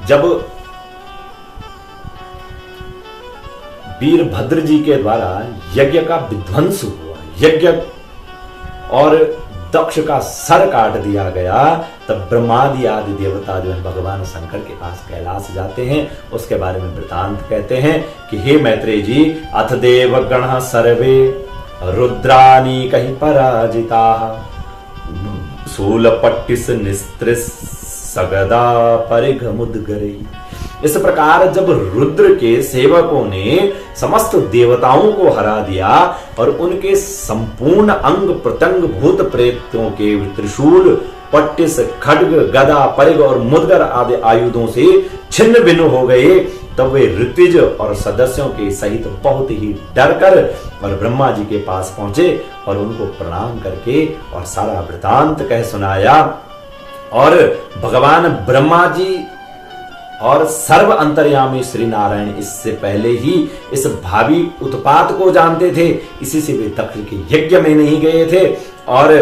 जब वीरभद्र जी के द्वारा यज्ञ का विध्वंस हुआ, यज्ञ और दक्ष का सर काट दिया गया, तब ब्रह्मादि आदि देवता जो है भगवान शंकर के पास कैलाश जाते हैं। उसके बारे में वृतांत कहते हैं कि हे मैत्रेय जी, अथ देवगण सर्वे रुद्रानी कहीं पराजिता, शूलपट्टिस निस्त्रिस सगदा परिघ मुद्गरे। इस प्रकार जब रुद्र के सेवकों ने समस्त देवताओं को हरा दिया और उनके संपूर्ण अंग प्रत्यंग भूत प्रेतों के त्रिशूल, पट्टिस, खड्ग, गदा, परिघ और मुद्गर आदि आयुधों से छिन्न भिन्न हो गए, तब वे ऋत्विज और सदस्यों के सहित बहुत ही डरकर और ब्रह्मा जी के पास पहुंचे और उनको प्रणाम करके और सारा वृतांत कह सुनाया। और भगवान ब्रह्मा जी और सर्व अंतर्यामी श्री नारायण इससे पहले ही इस भावी उत्पात को जानते थे, इसी से वे दक्ष के यज्ञ में नहीं गए थे। और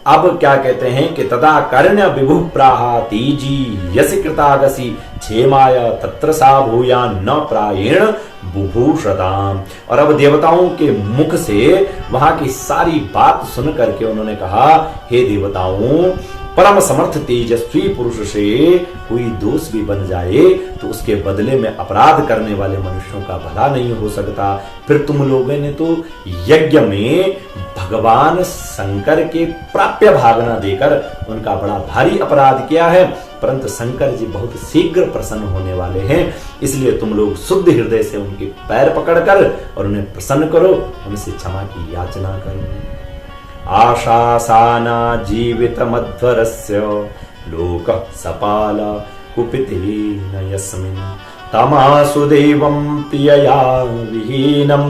अब क्या कहते हैं कि तदा कर्ण्य विभु प्राहा तीजी यस कृतागसी क्षेमाय तत्र सा भूया न प्रायेण बुभूषताम। और अब देवताओं के मुख से वहां की सारी बात सुन करके उन्होंने कहा, हे देवताओं, परम समर्थ तेजस्वी पुरुष से कोई दोष भी बन जाए तो उसके बदले में अपराध करने वाले मनुष्यों का भला नहीं हो सकता। फिर तुम लोगों ने तो यज्ञ में भगवान शंकर के प्राप्य भाग न देकर उनका बड़ा भारी अपराध किया है, परंतु शंकर जी बहुत शीघ्र प्रसन्न होने वाले हैं, इसलिए तुम लोग शुद्ध हृदय से उनके पैर पकड़कर और उन्हें प्रसन्न करो, उनसे क्षमा की याचना करो। आशासाना जीवित मध्वरस्य लोक सपाल कुपितेन यस्मिन् तमासु देवं प्रियया विहीनं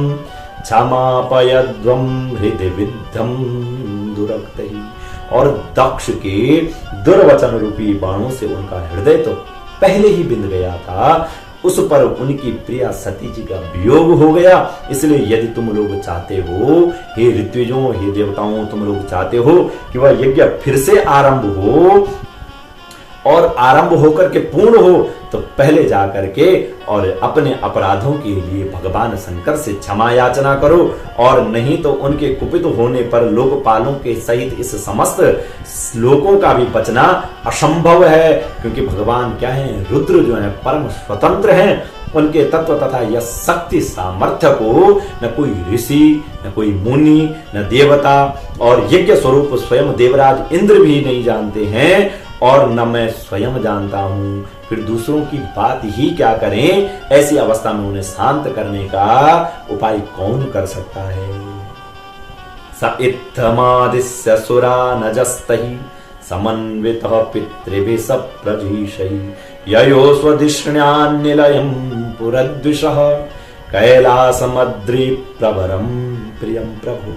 क्षमापयध्वं हृदय विद्धं दुरक्तहि। और दक्ष के दुर्वचन रूपी बाणों से उनका हृदय तो पहले ही बिंद गया था, उस पर उनकी प्रिया सती जी का वियोग हो गया। इसलिए यदि तुम लोग चाहते हो, हे ऋत्विजों, हे देवताओं, तुम लोग चाहते हो कि वह यज्ञ फिर से आरंभ हो और आरंभ होकर के पूर्ण हो, तो पहले जाकर के और अपने अपराधों के लिए भगवान शंकर से क्षमा याचना करो, और नहीं तो उनके कुपित होने पर लोकपालों के सहित इस समस्त लोकों का भी बचना असंभव है। क्योंकि भगवान क्या है, रुद्र जो है परम स्वतंत्र हैं, उनके तत्व तथा यह शक्ति सामर्थ्य को न कोई ऋषि, न कोई मुनि, न देवता और यज्ञ स्वरूप स्वयं देवराज इंद्र भी नहीं जानते हैं, और न मैं स्वयं जानता हूं। फिर दूसरों की बात ही क्या करें, ऐसी अवस्था में उन्हें शांत करने का उपाय कौन कर सकता है। स इत्थमादिस्य सुरा नजस्तहि समन्वितः पितृभिः सप्रजीशैः ययो स्वधिष्ण्यान्निलयं पुरद्विषः कैलासमद्रि प्रवरं प्रियं प्रभु।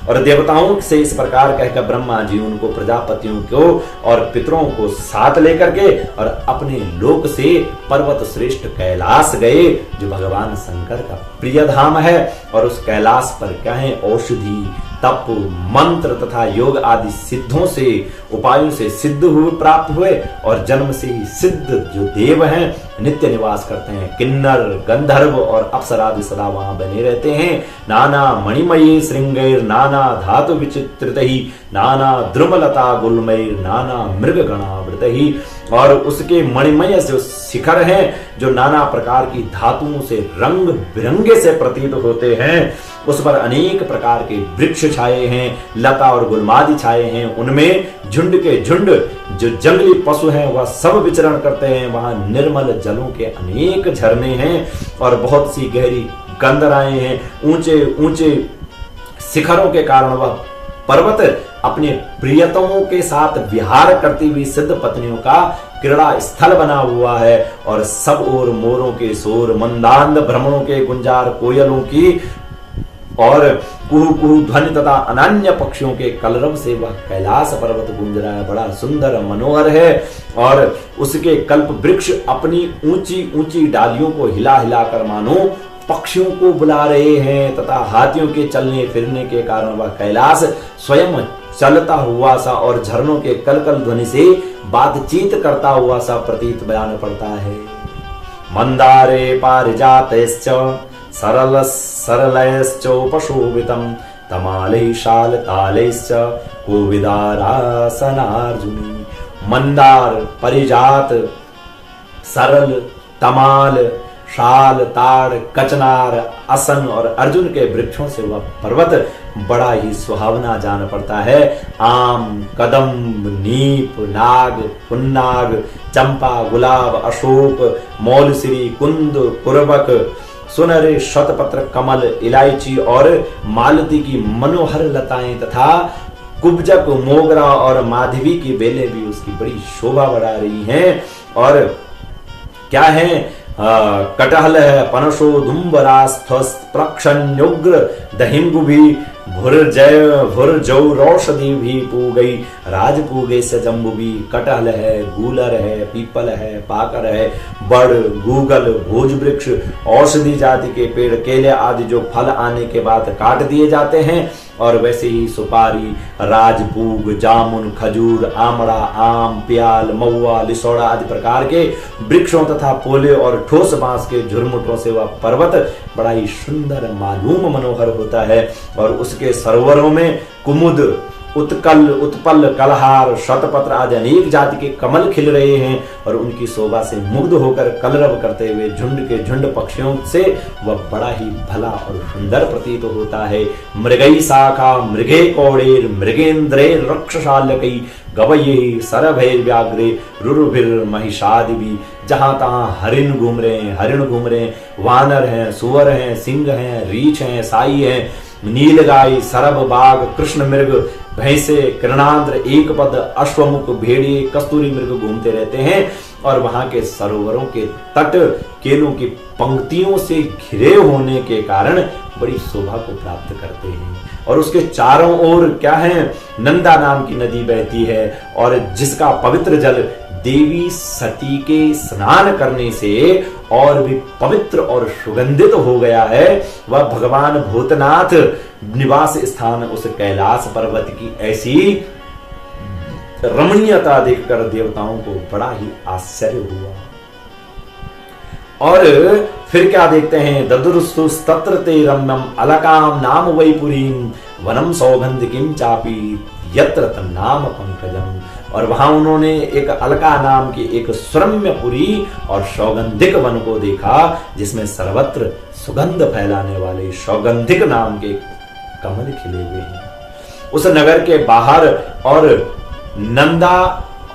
और देवताओं से इस प्रकार कहकर ब्रह्मा जी उनको प्रजापतियों को और पितरों को साथ लेकर के और अपने लोक से पर्वत श्रेष्ठ कैलाश गए, जो भगवान शंकर का प्रिय धाम है। और उस कैलाश पर क्या है, औषधि, तप, मंत्र तथा योग आदि सिद्धों से, उपायों से सिद्ध हुए, प्राप्त हुए, और जन्म से ही सिद्ध जो देव हैं नित्य निवास करते हैं। किन्नर, गंधर्व और अप्सरादि सदा वहां बने रहते हैं। नाना मणिमयी श्रृंगैर नाना धातु विचित्रतहि नाना द्रुमलता गुलमैर नाना मृग गणावृतहि। और उसके मणिमय जो शिखर हैं, जो नाना प्रकार की धातुओं से रंग बिरंगे से प्रतीत होते हैं, उस पर अनेक प्रकार के वृक्ष छाए हैं, लता और गुलमादि छाए हैं। उनमें झुंड के झुंड जो जंगली पशु हैं वह सब विचरण करते हैं। वहां निर्मल जलों के अनेक झरने हैं और बहुत सी गहरी गंधराएं हैं। ऊंचे ऊंचे शिखरों के कारण वह पर्वत अपने प्रियतमों के साथ विहार करती हुई सिद्ध पत्नियों का क्रीड़ा स्थल बना हुआ है। और सब ओर मोरों के शोर, मंदांध भ्रमरों के गुंजार, कोयलों की और कुहू कुहू ध्वनि तथा अनन्य पक्षियों के कलरव से वह कैलाश पर्वत गूंज रहा है। बड़ा सुंदर मनोहर है। और उसके कल्प वृक्ष अपनी ऊंची ऊंची डालियों को हिला हिला कर मानो पक्षियों को बुला रहे हैं, तथा हाथियों के चलने फिरने के कारण वह कैलाश स्वयं चलता हुआ सा और झरनों के कलकल ध्वनि से बातचीत करता हुआ सा प्रतीत बयान पड़ता है। मंदारे पारिजातैश्च सरलैश्चोपशोभितं तमालैः शालतालैश्च कोविदारासनार्जुनी। मंदार, परिजात, सरल, तमाल, शाल, ताड़, कचनार, असन और अर्जुन के वृक्षों से वह पर्वत बड़ा ही सुहावना जान पड़ता है। आम, कदम्ब, नीप, नाग, पुन्नाग, चंपा, गुलाब, अशोक, मौलश्री, कुंद, कुरबक, सुनहरे शतपत्र, कमल, इलायची और मालती की मनोहर लताएं तथा कुब्जक, मोगरा और माधवी की बेलें भी उसकी बड़ी शोभा बढ़ा रही हैं। और क्या है, कटहल है, पनसो, दुम्बरास्थस, प्रक्षण्युग्र, दहिंगुभी, भुरजौ रौषधि भी पूगई, राज पूगे से जम्बुबी। कटहल है, गूलर है, पीपल है, पाकर है, बड़, गूगल, भोज वृक्ष, औषधि जाति के पेड़, केले आदि जो फल आने के बाद काट दिए जाते हैं। और वैसे ही सुपारी, राजपूग, जामुन, खजूर, आमड़ा, आम, प्याल, महुआ, लिसोड़ा आदि प्रकार के वृक्षों तथा पोले और ठोस बांस के झुरमुटों से वह पर्वत बड़ा ही सुंदर, मालूम, मनोहर होता है। और उसके सरोवरों में कुमुद, उत्कल, उत्पल, कलहार, शतपत्र आदि अनेक जाति के कमल खिल रहे हैं। और उनकी शोभा से मुग्ध होकर कलरव करते हुए झुंड के झुंड पक्षियों से वह बड़ा ही भला और सुंदर प्रतीत होता है। मृगई शाखा, मृगे कौड़ेर, मृगेन्द्रे रक्षशाल्यकई, गवये सरभैर व्याघ्रे, रुरुभिर महिषादिवी। जहां तहां हरिण घूम रहे हैं, हरिण घूम रहे हैं, वानर हैं, सुअर हैं, सिंह हैं, रीछ हैं, साई हैं, नीलगाय, सरभ, बाघ, कृष्ण मृग, भैंसे, कृणांद्र, एकपद, अश्वमुख, भेड़िए, कस्तूरी मृग घूमते रहते हैं। और वहां के सरोवरों के तट केलों की पंक्तियों से घिरे होने के कारण बड़ी शोभा को प्राप्त करते हैं। और उसके चारों ओर क्या है, नंदा नाम की नदी बहती है और जिसका पवित्र जल देवी सती के स्नान करने से और भी पवित्र और सुगंधित हो गया है। वह भगवान भूतनाथ निवास स्थान उस कैलाश पर्वत की ऐसी रमणीयता देखकर देवताओं को बड़ा ही आश्चर्य हुआ। और फिर क्या देखते हैं, ददुरुस्तु तत्र ते रम्यम अलकाम नाम वैपुरीम वनम सौगंधिकीम चापी यत्र तन्नाम पंकजम। और वहां उन्होंने एक अलका नाम की एक सुरम्यपुरी और सौगंधिक वन को देखा जिसमें सर्वत्र सुगंध फैलाने वाले सौगंधिक नाम के कमल खिले हुए हैं। उस नगर के बाहर और नंदा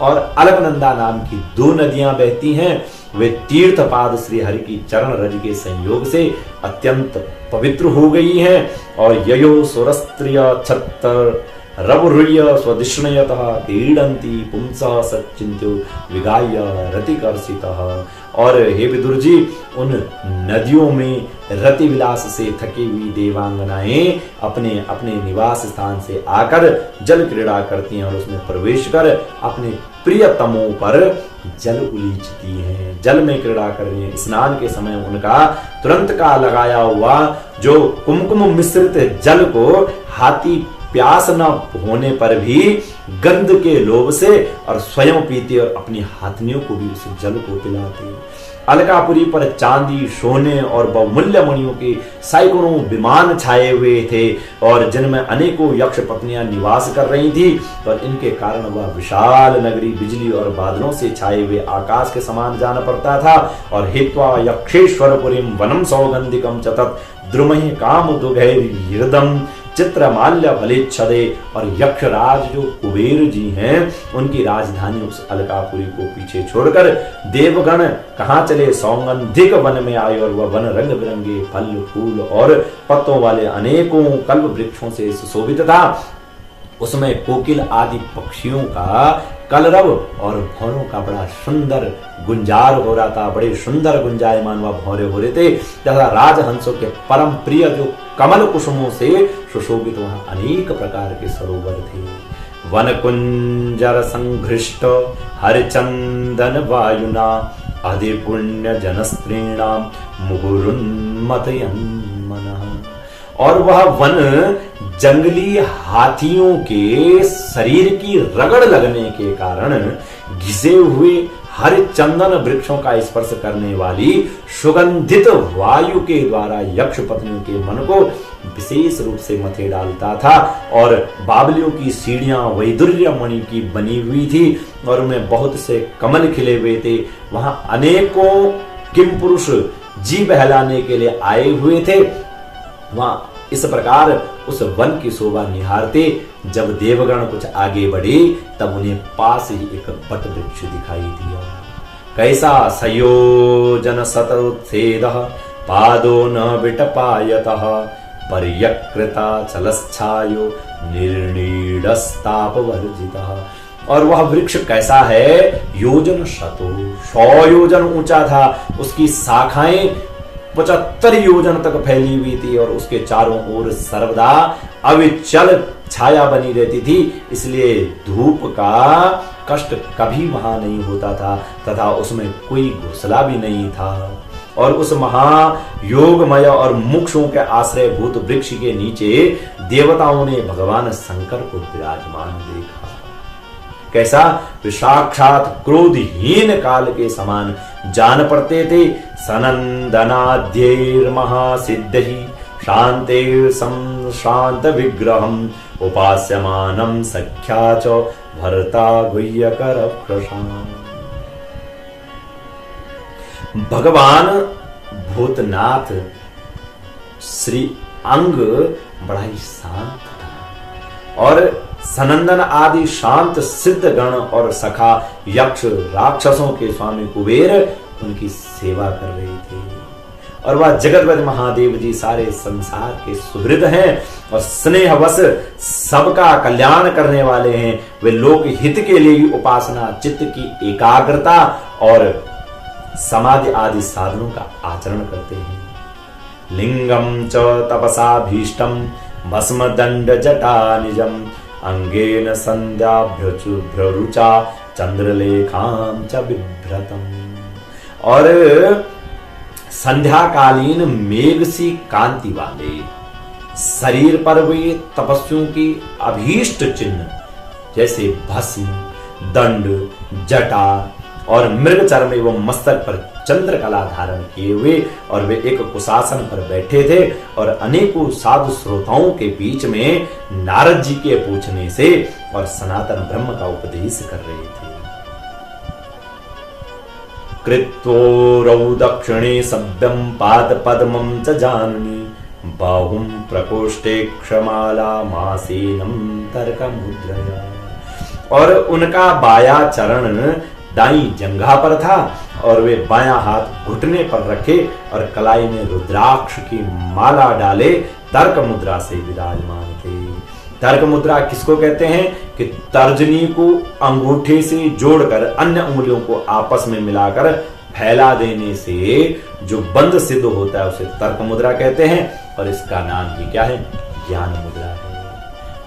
और अलकनंदा नाम की दो नदियां बहती हैं। वे तीर्थपाद श्री हरि की चरण रज के संयोग से अत्यंत पवित्र हो गई हैं। और ययो सुरस्त्रिय छत्तर रवरुय स्वदिष्णयतः क्रीडन्ति पुंसः सच्चिन्त्यो विगाय रतिकर्षितः। और हे विदुर जी, उन नदियों में रति विलास से थकी हुई देवांगनाएं अपने अपने निवास स्थान से आकर जल क्रीड़ा करती हैं और उसमें प्रवेश कर अपने प्रियतमों पर जल उलीचती हैं, जल में क्रीड़ा कर रही हैं। स्नान के समय उनका तुरंत का लगाया हुआ जो कुमकुम मिश्रित जल को हाथी प्यास न होने पर भी गंध के लोभ से और स्वयं पीते और अपनी हाथनियों को भी उस जल को पिलाते। अलकापुरी पर चांदी, सोने और बहुमूल्य मणियों के सैकड़ों विमान छाए हुए थे और जिनमें अनेकों यक्ष पत्नियां निवास कर रही थी। और इनके कारण वह विशाल नगरी बिजली और बादलों से छाए हुए आकाश के समान जान पड़ता था। और हित्वा यक्षेश्वरपुरीम वनम सौगंधिकम चतत द्रुमहि काम दुघैर्यदम चित्रमाल्य फलेच्छदे। और यक्षराज जो कुबेर जी हैं उनकी राजधानी उस अलकापुरी को पीछे छोड़कर देवगण कहां चले, सौगंधिक वन में आए। और वह वन रंग बिरंगे फल फूल और पत्तों वाले अनेकों कल्प वृक्षों से सुशोभित था। उसमें कोकिल आदि पक्षियों का कलरव और भौरों का बड़ा सुंदर गुंजार हो रहा था। बड़े सुंदर गुंजायमान वह भौरे हो रहे थे तथा राजहंसों के परम प्रिय जो कमल कुसुमों से सुशोभित वहां अनेक प्रकार के सरोवर थे। वन कुंजर संघृष्ट हरिचंदन वायुना अधि पुण्य जनस्त्रीणाम मुहुरुन्मथयन् मनः। और वह वन जंगली हाथियों के शरीर की रगड़ लगने के कारण घिसे हुए हरे चंदन वृक्षों का स्पर्श करने वाली सुगंधित वायु के द्वारा यक्ष पत्नियों के मन को विशेष रूप से मथे डालता था। और बावलियों की सीढ़ियां वैदुर्य मणि की बनी हुई थी और उनमें बहुत से कमल खिले हुए थे। वहां अनेकों किम पुरुष जी बहलाने के लिए आए हुए थे। वहां इस प्रकार उस वन की शोभा निहारते जब देवगण कुछ आगे बढ़े तब उन्हें पास ही एक बट वृक्ष दिखाई दिया। कैसा संयोजन सतुत्सेद पादो न विटपायतः पर्यकृता चलच्छायो निर्णीडस्ताप वर्जितः। और वह वृक्ष कैसा है? योजन शतो 100 योजन ऊंचा था। उसकी शाखाएं 75 योजन तक फैली हुई थी और उसके चारों ओर सर्वदा अविचल छाया बनी रहती थी, इसलिए धूप का कष्ट कभी वहां नहीं होता था तथा उसमें कोई घोंसला भी नहीं था। और उस महायोगमय और मोक्षों के आश्रयभूत वृक्ष के नीचे देवताओं ने भगवान शंकर को विराजमान देखा। कैसा? साक्षात क्रोधहीन काल के समान जान पड़ते थे। सनंदनाद्यैर महासिद्धि शांते शांत विग्रहम उपास्यमानम सख्या च भरता गुह्यकर प्रशांत। भगवान भूतनाथ श्री अंग बड़ा ही शांत था और सनंदन आदि शांत सिद्ध गण और सखा यक्ष राक्षसों के स्वामी कुबेर उनकी सेवा कर रहे थे। और वह जगतपति महादेव जी सारे संसार के सुहृद हैं और स्नेहवश सबका कल्याण करने वाले हैं। वे लोक हित के लिए ही उपासना, चित्त की एकाग्रता और समाधि आदि साधनों का आचरण करते हैं। लिंगम च तपसा भीष्टम भस्म दंड जटा निजम अंगेन संध्याभ्यरुचा चंद्रलेखाम च बिभ्रतम। और संध्याकालीन मेघ सी कांति वाले शरीर पर वे तपस्वियों की अभीष्ट चिन्ह जैसे भस्म, दंड, जटा और मृग चर्म एवं मस्तक पर चंद्रकला धारण किए हुए और वे एक कुशासन पर बैठे थे और अनेकों साधु श्रोताओं के बीच में नारद जी के पूछने से और सनातन ब्रह्म का उपदेश कर रहे थे। कृत्वोरौ दक्षिणे सभ्यं पाद पद्मं च जाननी बाहुं प्रकोष्ठे क्षमाला मासेनम तर्कमुद्रया। और उनका बाया चरण दाई जंघा पर था और वे बायां हाथ घुटने पर रखे और कलाई में रुद्राक्ष की माला डाले तर्क मुद्रा से विराजमान थे। तर्क मुद्रा किसको कहते हैं? कि तर्जनी को अंगूठे से जोड़कर अन्य उंगलियों को आपस में मिलाकर फैला देने से जो बंद सिद्ध होता है उसे तर्क मुद्रा कहते हैं। और इसका नाम ही क्या है? ज्ञान मुद्रा है।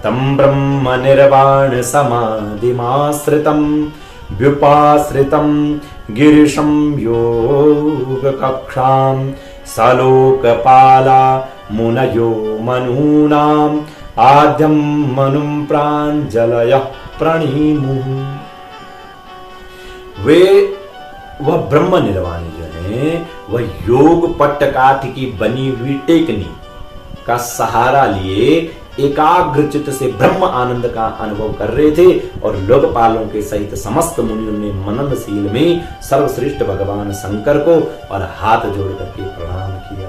तम ब्रह्म निर्वाण समाधिमाश्रितम व्युपाश्रितम गिरिशम योग कक्षाम सलोकपाला मुनयो मनूनाम आद्यम मनुम प्रांजलय प्रणीमु। वह ब्रह्म निर्वाणी जो है वह योग पट्टकाठ की बनी हुई टेकनी का सहारा लिए एकाग्र चित्त से ब्रह्म आनंद का अनुभव कर रहे थे और लोकपालों के सहित समस्त मुनियों ने मननशील में सर्वश्रेष्ठ भगवान शंकर को और हाथ जोड़ करके प्रणाम किया।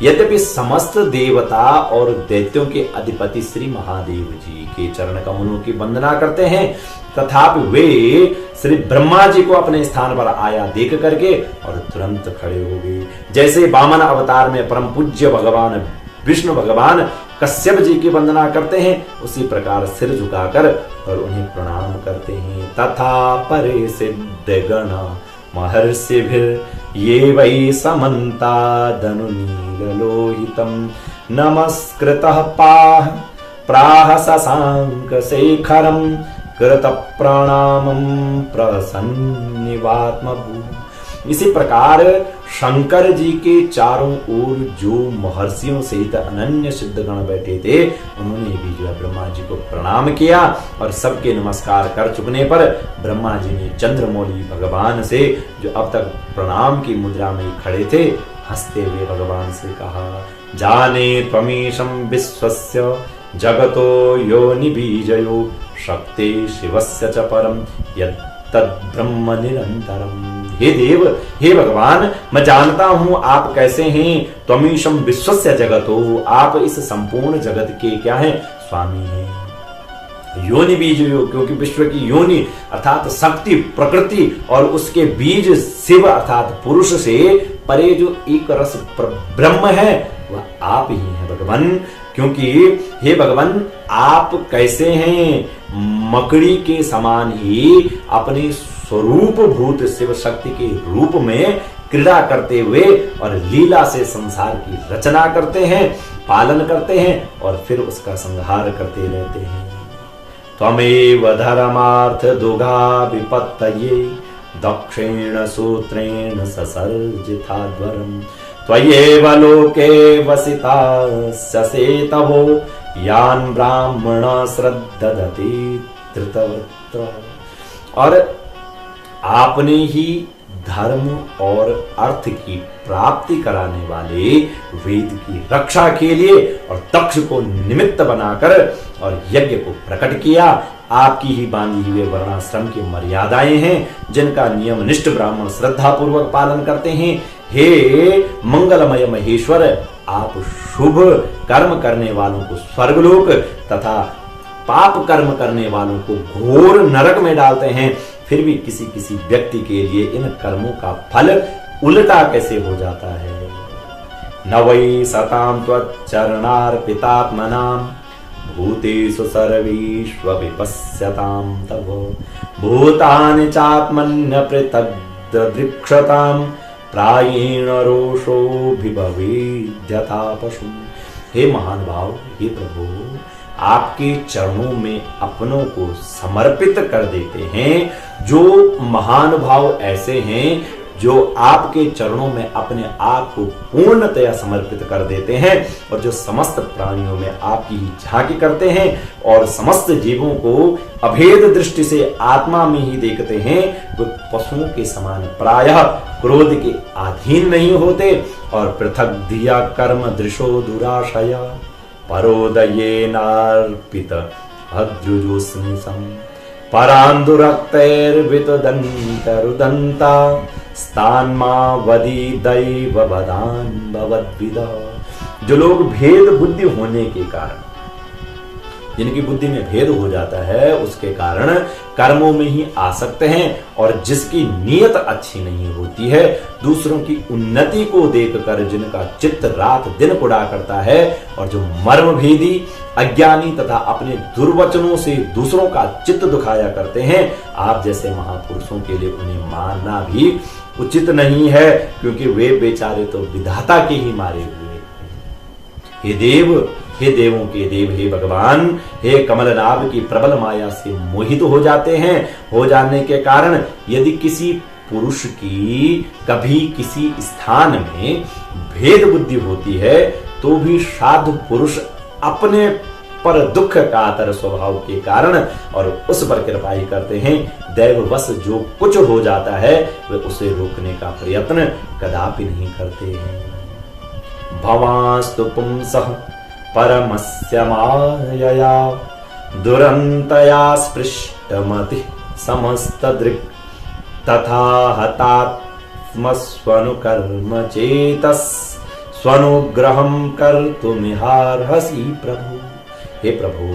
यद्यपि समस्त देवता और दैत्यों के अधिपति श्री महादेव जी के चरण कमलों की वंदना करते हैं, तथापि वे श्री ब्रह्मा जी को अपने स्थान पर आया देख करके और तुरंत खड़े हो गए। जैसे वामन अवतार में परम पूज्य भगवान विष्णु भगवान कश्यप जी की वंदना करते हैं, उसी प्रकार सिर झुकाकर और उन्हें प्रणाम करते हैं। तथा परे सिद्ध गण महर्षि भीर ये वै समन्ता धनु नील लोहितम नमस्कृतः पाह प्राह शशांक शेखरम कृत प्रणामम प्रसन्निवात्मभू। इसी प्रकार शंकर जी के चारों ओर जो महर्षियों सहित अनन्य सिद्ध गण बैठे थे, उन्होंने भी जो है ब्रह्मा जी को प्रणाम किया और सबके नमस्कार कर चुकने पर ब्रह्मा जी ने चंद्रमौली भगवान से, जो अब तक प्रणाम की मुद्रा में खड़े थे, हंसते हुए भगवान से कहा, जाने त्वमीशं विश्वस्य जगतो योनि बीजयो शक्ति शिवस्य च परम यत्तद् ब्रह्म निरंतरम। हे देव, हे भगवान, मैं जानता हूं आप कैसे हैं। त्वमीशं विश्वस्य जगतो, आप इस संपूर्ण जगत के क्या हैं, स्वामी हैं। योनि बीज योग, क्योंकि विश्व की योनि अर्थात शक्ति प्रकृति और उसके बीज शिव अर्थात पुरुष से परे जो एक रस ब्रह्म है वह आप ही हैं भगवान। क्योंकि हे भगवान, आप कैसे हैं, मकड़ी के समान ही अपने स्वरूप भूत शिव शक्ति के रूप में क्रीड़ा करते हुए और लीला से संसार की रचना करते हैं, पालन करते हैं और फिर उसका संहार करते रहते हैं। त्वमेव धर्मार्थ दुगा विपत्तये दक्षिण सूत्रेण ससर्जिताद्वरम् त्वयेव लोके वसिता ससेतवो यान ब्राह्मण श्रद्धदति धृतवृत्र। और आपने ही धर्म और अर्थ की प्राप्ति कराने वाले वेद की रक्षा के लिए और दक्ष को निमित्त बनाकर और यज्ञ को प्रकट किया। आपकी ही बांधी हुए वर्णाश्रम की मर्यादाएं हैं, जिनका नियमनिष्ठ ब्राह्मण श्रद्धा पूर्वक पालन करते हैं। हे मंगलमय महेश्वर, आप शुभ कर्म करने वालों को स्वर्गलोक तथा पाप कर्म करने वालों को घोर नरक में डालते हैं। फिर भी किसी किसी व्यक्ति के लिए इन कर्मों का फल उल्टा कैसे हो जाता है। न वै सतां त्वच्चरणार्पितात्मनां भूतेषु सर्वेषु विपश्यतां तव भूतानि चात्मन्य पृथग्दृक्षतां प्रायेण रोषोऽभिभवेद्यथा पशु। हे महान भाव, हे प्रभु, आपके चरणों में अपनों को समर्पित कर देते हैं। जो महान भाव ऐसे हैं जो आपके चरणों में अपने आप को पूर्णतया समर्पित कर देते हैं और जो समस्त प्राणियों में आपकी ही झांकी करते हैं और समस्त जीवों को अभेद दृष्टि से आत्मा में ही देखते हैं, वे पशुओं के समान प्रायः क्रोध के अधीन नहीं होते और पृथक धिया कर्म दृशो दुराशया परोदयेनार्पित अद्रुजोस्मिसं परान्दुरक्तैर्वितदन्तरुदन्ता स्थान्मावधि दैव वदान भवद्विदः। जो लोग भेद बुद्धि होने के कारण, जिनकी बुद्धि में भेद हो जाता है, उसके कारण कर्मों में ही आसक्त हैं और जिसकी नीयत अच्छी नहीं होती है, दूसरों की उन्नति को देखकर जिनका चित्त रात दिन कुड़ा करता है और जो मर्म भेदी अज्ञानी तथा अपने दुर्वचनों से दूसरों का चित्त दुखाया करते हैं, आप जैसे महापुरुषों के लिए उन्हें मारना भी उचित नहीं है, क्योंकि वे बेचारे तो विधाता के ही मारे हुए। हे देव, हे देवों के देव, हे भगवान, हे कमलनाभ की प्रबल माया से मोहित हो जाते हैं। हो जाने के कारण यदि किसी पुरुष की कभी किसी स्थान में भेद बुद्धि होती है तो भी साधु पुरुष अपने पर दुख कातर स्वभाव के कारण और उस पर कृपा ही करते हैं। दैववश जो कुछ हो जाता है वे उसे रोकने का प्रयत्न कदापि नहीं करते हैं। भवास्तु पुंसः परमस्य मायया दुरन्तया स्पृष्टमति समस्तदृक् तथा हतात्मस्वनुकर्म चेतस् स्वनुग्रहं कर्तुमिहार्हसि प्रभु। हे प्रभु,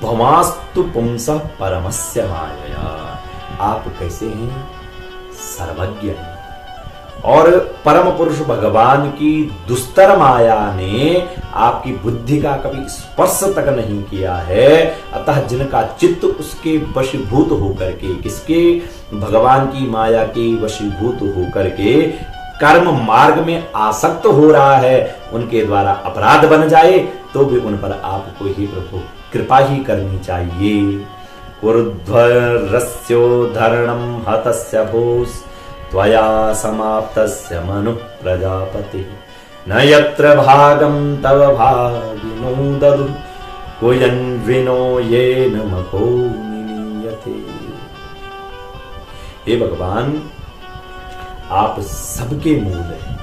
भवास्तु पुंसः परमस्य मायया, आप कैसे हैं, सर्वज्ञ हैं और परम पुरुष भगवान की दुस्तर माया ने आपकी बुद्धि का कभी स्पर्श तक नहीं किया है। अतः जिनका चित्त उसके वशीभूत होकर के, किसके, भगवान की माया के वशीभूत होकर के कर्म मार्ग में आसक्त हो रहा है, उनके द्वारा अपराध बन जाए तो भी उन पर आपको ही प्रभु कृपा ही करनी चाहिए। ऊर्ध्वरस्यो धरणं हतस्य भूस् त्वया समाप्तस्य मनुः प्रजापति न यत्र भागं तव भागिनो ददुः कुयन्विनो येन मको निनीयते। हे भगवान, आप सबके मूल हैं,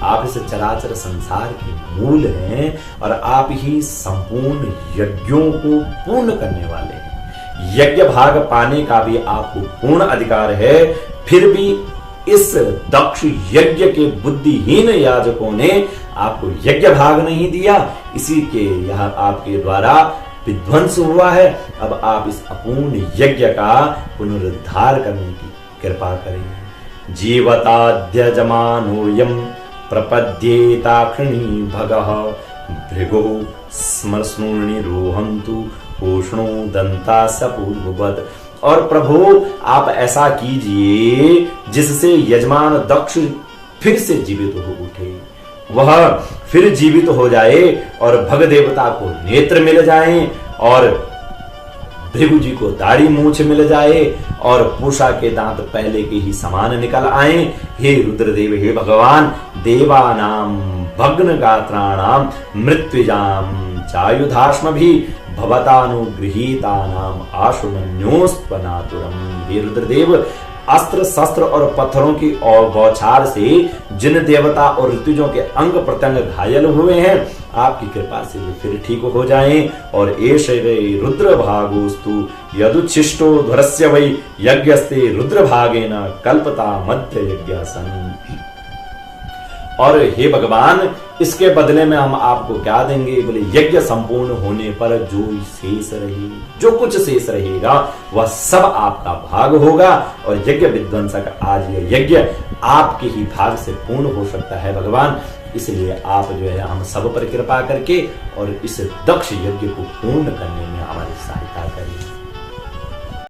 आप इस चराचर संसार के मूल हैं और आप ही संपूर्ण यज्ञों को पूर्ण करने वाले हैं। यज्ञ भाग पाने का भी आपको पूर्ण अधिकार है, फिर भी इस दक्ष यज्ञ के बुद्धिहीन याजकों ने आपको यज्ञ भाग नहीं दिया, इसी के यह आपके द्वारा विध्वंस हुआ है। अब आप इस अपूर्ण यज्ञ का पुनरुद्धार करने की कृपा करें। जीवताद्य जमानोयम प्रपद्येताक्षिणी भगः भृगो स्मृष्णुर्णि रोहन्तु पूष्णो दंता सपूर्ववत्। और प्रभु, आप ऐसा कीजिए जिससे यजमान दक्ष फिर से जीवित हो उठे, वह फिर जीवित हो जाए और भग देवता को नेत्र मिल जाएं और भृगु जी को दाढ़ी मूछ मिल जाए और पूषा के दांत पहले के ही समान निकल आए। हे रुद्रदेव, हे भगवान, देवानाम भग्न गात्राणाम मृत्युजाम चायुधाश्म भी भवतानुगृहीतानाम आशुमन्योस्त्वनातुरम। हे रुद्रदेव, अस्त्र शस्त्र और पत्थरों की बौछार से जिन देवता और ऋतुजों के अंग प्रत्यंग घायल हुए हैं, आपकी कृपा से वे फिर ठीक हो जाएं। और एष रुद्र भागोस्तु यदुच्छिष्टो ध्वरस्य वै यज्ञस्ते रुद्र भागेन कल्पता मध्य यज्ञासन। और हे भगवान, इसके बदले में हम आपको क्या देंगे? बोले यज्ञ संपूर्ण होने पर जो शेष रहे, जो कुछ शेष रहेगा वह सब आपका भाग होगा। और यज्ञ विध्वंसक आज यह यज्ञ आपके ही भाग से पूर्ण हो सकता है भगवान। इसलिए आप जो है हम सब पर कृपा करके और इस दक्ष यज्ञ को पूर्ण करने में हमारी सहायता करें।